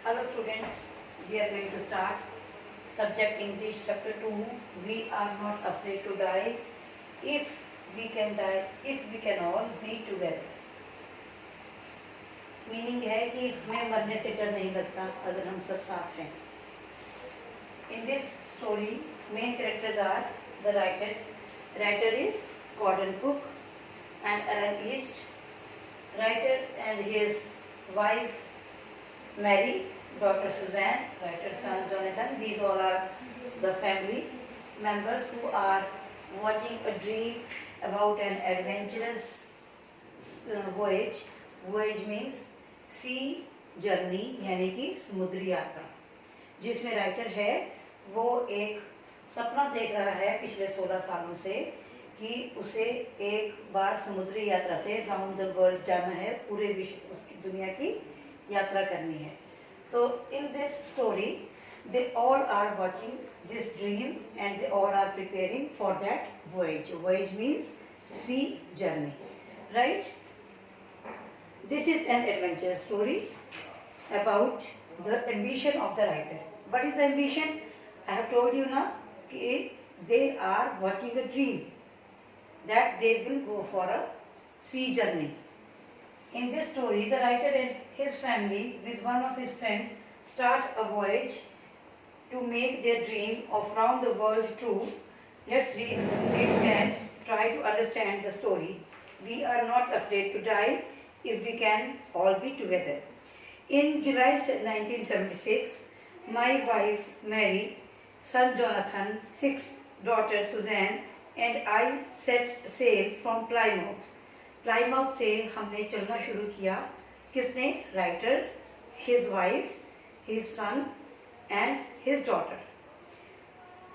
Hello students, we are going to start subject English chapter 2. We are not afraid to die. If we can die, if we can all be together. Meaning है कि हमें मरने से डर नहीं लगता अगर हम सब साथ हैं. In this story, main characters are the writer. Writer is Gordon Cook and Alan East. Writer and his wife Mary, daughter Suzanne, writer son Jonathan. These all are the family members who are watching a dream about an adventurous voyage. Voyage means sea journey, यानी कि समुद्री यात्रा. जिसमें writer है वो एक सपना देख रहा है पिछले 16 सालों से कि उसे एक बार समुद्री यात्रा से राउंड द वर्ल्ड जाना है, पूरे विश्व उसकी दुनिया की यात्रा करनी है. तो in this story they all are watching this dream and they all are preparing for that voyage. Voyage means sea journey, right? This is an adventure story about the ambition of the writer. What is the ambition? I have told you now that they are watching a dream that they will go for a sea journey. In this story, the writer and his family with one of his friends start a voyage to make their dream of round the world true. Let's read it and try to understand the story. We are not afraid to die if we can all be together. In July 1976, my wife Mary, son Jonathan, 6 daughter Suzanne and I set sail from Plymouth. Plymouth से हमने चलना शुरू किया. किसने? Writer, his wife, his son and his daughter.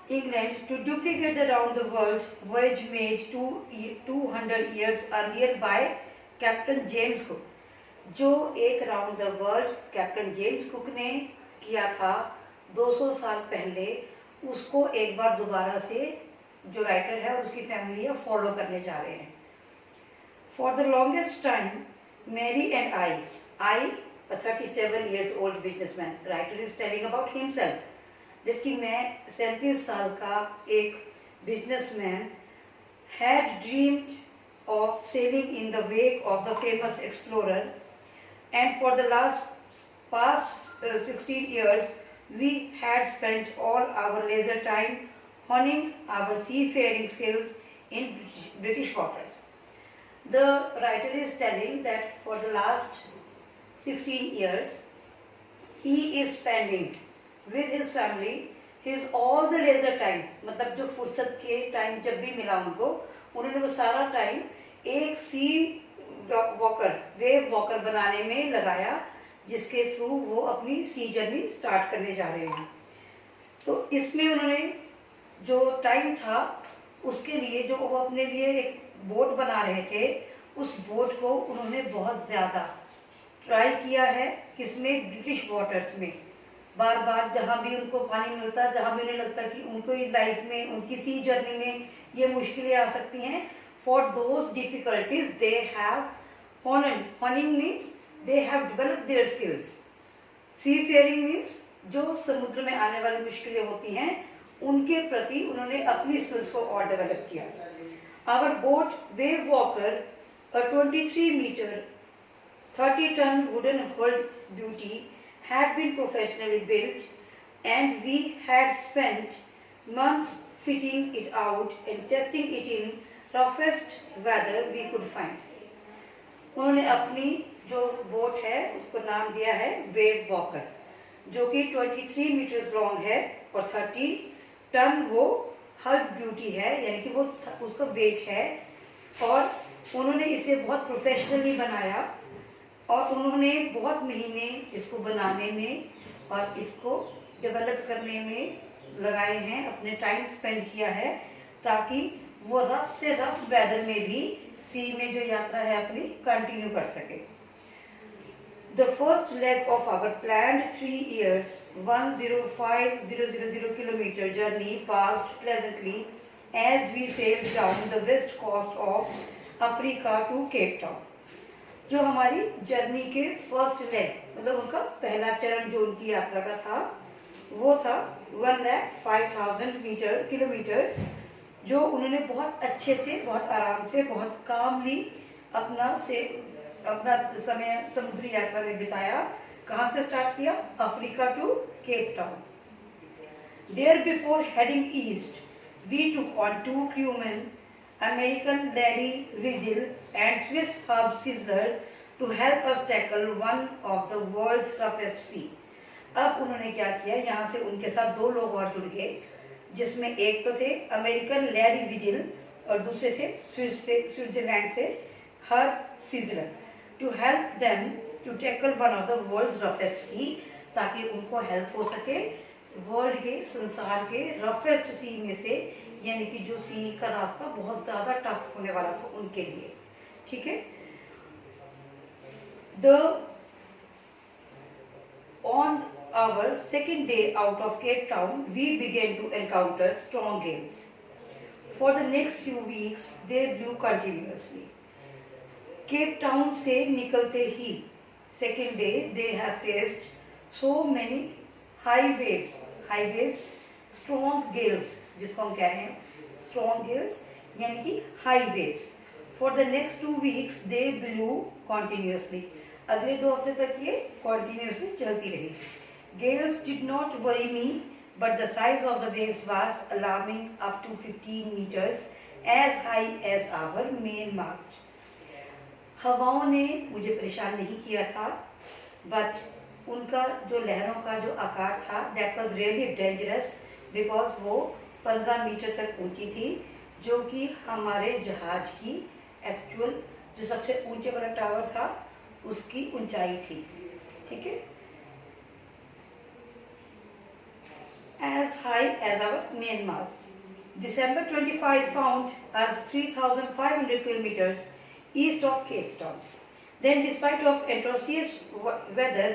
England to duplicate the round the world voyage made 200 years earlier by captain James cook. जो एक round the world captain James cook ने किया था 200 साल पहले, उसको एक बार दोबारा से जो राइटर है और उसकी फैमिली है फॉलो करने जा रहे हैं. For the longest time Mary and I a 37 years old businessman, writer is telling about himself that कि मैं 37 साल का एक businessman had dreamed of sailing in the wake of the famous explorer, and for the past 16 years we had spent all our leisure time honing our seafaring skills in British waters. The writer is telling that for the last 16 years he is spending with his family his all the leisure time, मतलब जो फुर्सत के time जब भी मिला उनको, उन्होंने वो सारा टाइम एक सी वॉकर, वेव वॉकर बनाने में लगाया, जिसके थ्रू वो अपनी सी जर्नी स्टार्ट करने जा रहे हैं. तो इसमें उन्होंने जो टाइम था उसके लिए जो वो अपने लिए एक बोट बना रहे थे, उस बोट को उन्होंने बहुत ज़्यादा ट्राई किया है. किसमें? ब्रिटिश वाटर्स में. बार बार जहाँ भी उनको पानी मिलता, जहाँ भी उन्हें लगता कि उनको लाइफ में उनकी सी जर्नी में ये मुश्किलें आ सकती हैं, for those difficulties they have honed. Honing means they have developed their skills. Seafaring means जो समुद्र में आने वाली मुश्किलें होती हैं उनके प्रति उन्होंने अपनी स्किल्स को और डेवलप किया. Our boat Wave Walker, a 23-meter 30-ton wooden hull beauty, had been professionally built and we had spent months fitting it out and testing it in toughest weather we could find. उन्होंने अपनी जो boat है उसको नाम दिया है wave walker, जो कि 23 मीटर्स लॉन्ग है और 30 टन वो हल ब्यूटी है, यानी कि वो उसका वेट है. और उन्होंने इसे बहुत प्रोफेशनली बनाया और उन्होंने बहुत महीने इसको बनाने में और इसको डेवलप करने में लगाए हैं, अपने टाइम स्पेंड किया है, ताकि वो रफ से रफ वेदर में भी सी में जो यात्रा है अपनी कंटिन्यू कर सके. The first leg of our planned 3 years 105,000 kilometre journey passed pleasantly as we sailed down the west coast of Africa to Cape Town. जो हमारी जर्नी के फर्स्ट लेग मतलब उनका पहला चरण जो उनकी यात्रा का था वो था 1,05,000 किलोमीटर्स, जो उन्होंने बहुत अच्छे से, बहुत आराम से, बहुत कामली अपना समय समुद्री यात्रा में बिताया। कहाँ से स्टार्ट किया? Africa to Cape Town. There before heading east, we took on 2 crewmen, American Larry Rigel and Swiss Hub Sizzler, to help us tackle one of the world's toughest sea. अब उन्होंने क्या किया, यहाँ से उनके साथ 2 लोग और जुड़ गए, जिसमें एक तो थे अमेरिकन लैरी विजिल और दूसरे थे स्विट्जरलैंड से herb sizzler, to help them to tackle one of the world's roughest sea, ताकि उनको हेल्प हो सके वर्ल्ड के, संसार के रफेस्ट सी में से, यानी कि जो सी का रास्ता बहुत ज़्यादा टफ होने वाला था उनके लिए। ठीक है। On our second day out of Cape Town, we began to encounter strong gales. For the next few weeks, they blew continuously. Cape Town से निकलते ही second day, they have faced so many high waves, strong gales, जिसको हम कह रहे हैं strong gales, यानी कि high waves. For the next 2 weeks, they blew continuously. अगले 2 हफ्ते तक ये continuously चलती रही. Gales did not worry me, but the size of the waves was alarming, up to 15 meters, as high as our main mast. हवाओं ने मुझे परेशान नहीं किया था, बट उनका जो लहरों का जो आकार था that was really dangerous, because वो 15 मीटर तक ऊंची थी, जो कि हमारे जहाज की एक्चुअल जो सबसे ऊंचे वाला टावर था उसकी ऊंचाई थी। ठीक है। As high as our main mast. December 25 found us 3,500 kilometers east of Cape Town. Then, despite of atrocious weather,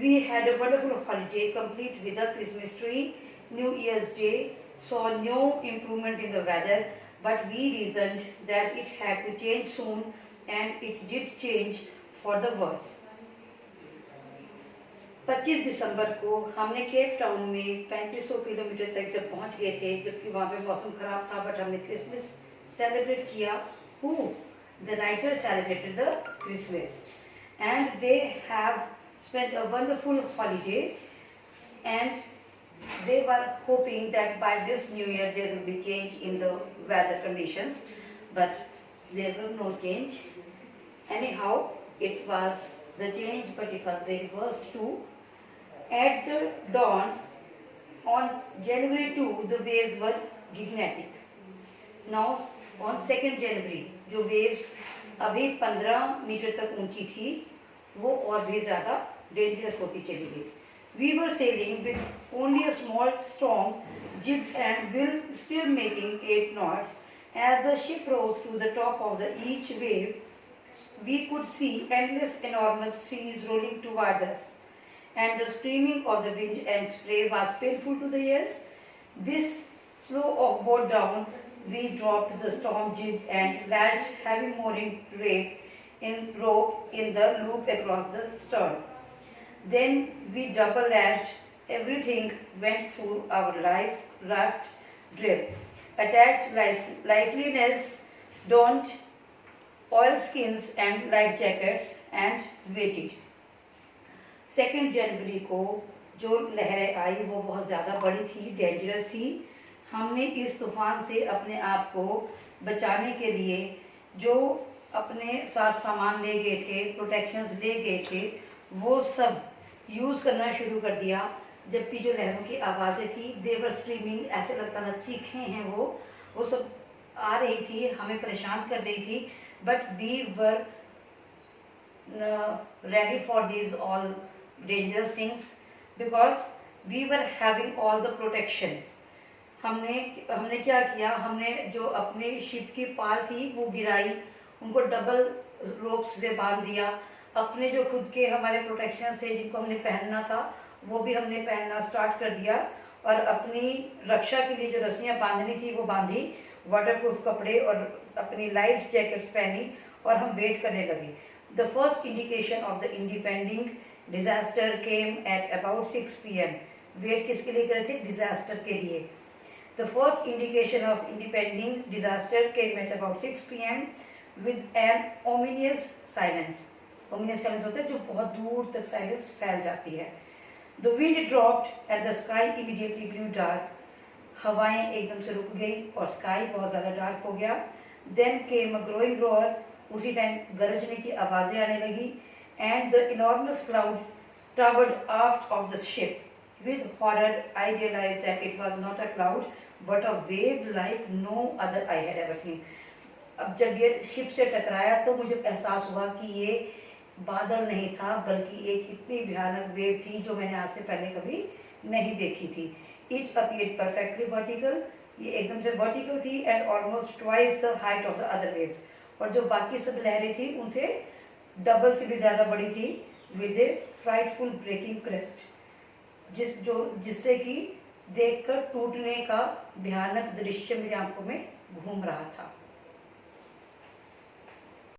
we had a wonderful holiday, complete with a Christmas tree. New Year's Day saw no improvement in the weather, but we reasoned that it had to change soon, and it did change for the worse. 25 दिसंबर को हमने Cape Town में 3500 kilometre तक जब पहुंच गए थे, जबकि वहाँ पे मौसम खराब था, बट हमने क्रिसमस सेलिब्रेट किया। The writer celebrated the Christmas, and they have spent a wonderful holiday, and they were hoping that by this new year there will be change in the weather conditions, but there was no change. Anyhow, it was the change, but it was very worst too. At the dawn on January 2, the waves were gigantic. Now on 2nd January, जो waves अभी 15 metre तक ऊंची थी, वो और भी ज़्यादा dangerous होती चली गई. We were sailing with only a small storm, jib and will still making 8 knots. As the ship rose to the top of each wave, we could see endless enormous seas rolling towards us, and the screaming of the wind and spray was painful to the ears. This slow of boat down, we dropped the storm jib and lashed heavy mooring rope in the loop across the stern. Then we double lashed. Everything went through our raft drip. Attached lifeliness, donned oilskins and life jackets, and waited. 2 जनवरी को जो लहरें आई वो बहुत ज़्यादा बड़ी थी, dangerous थी. हमने इस तूफान से अपने आप को बचाने के लिए जो अपने साथ सामान ले गए थे, प्रोटेक्शंस ले गए थे, वो सब यूज़ करना शुरू कर दिया. जबकि जो लहरों की आवाज़ें थी, देवर स्क्रीमिंग, ऐसे लगता था चीखें हैं, वो सब आ रही थी, हमें परेशान कर रही थी. But we were ready for these all dangerous things because we were having all the protections. हमने क्या किया, हमने जो अपने शिप की पाल थी वो गिराई, उनको डबल रोप्स से बांध दिया. अपने जो खुद के हमारे प्रोटेक्शन थे जिनको हमने पहनना था वो भी हमने पहनना स्टार्ट कर दिया, और अपनी रक्षा के लिए जो रस्सियाँ बांधनी थी वो बांधी, वाटरप्रूफ कपड़े और अपनी लाइफ जैकेट्स पहनी, और हम वेट करने लगे. The first indication of the impending disaster came at about 6 p.m. Wait किसके लिए करे थे? डिजास्टर के लिए. The first indication of impending disaster came at about 6 p.m. with an ominous silence. Ominous silence होता है जो बहुत दूर तक silence फैल जाती है. The wind dropped and the sky immediately grew dark. हवाएं एकदम से रुक गई और स्काई बहुत ज़्यादा डार्क हो गया. Then came a growing roar. उसी टाइम गरजने की आवाज़ें आने लगी. And the enormous cloud towered aft of the ship. With horror, I realized that it was not a cloud, but a wave like no other I had ever seen. अब जब ये ship से टकराया तो मुझे एहसास हुआ कि ये बादल नहीं था, बल्कि एक इतनी भयानक वेव थी जो मैंने आज से पहले कभी नहीं देखी थी. Each appeared perfectly vertical. ये एकदम से वर्टिकल थी and almost twice the height of the other waves. और जो बाकी सब लहरें थी उनसे डबल से भी ज़्यादा बड़ी थी. With a frightful breaking crest. जिससे कि देखकर टूटने का भयानक दृश्य मेरी आंखों में घूम रहा था.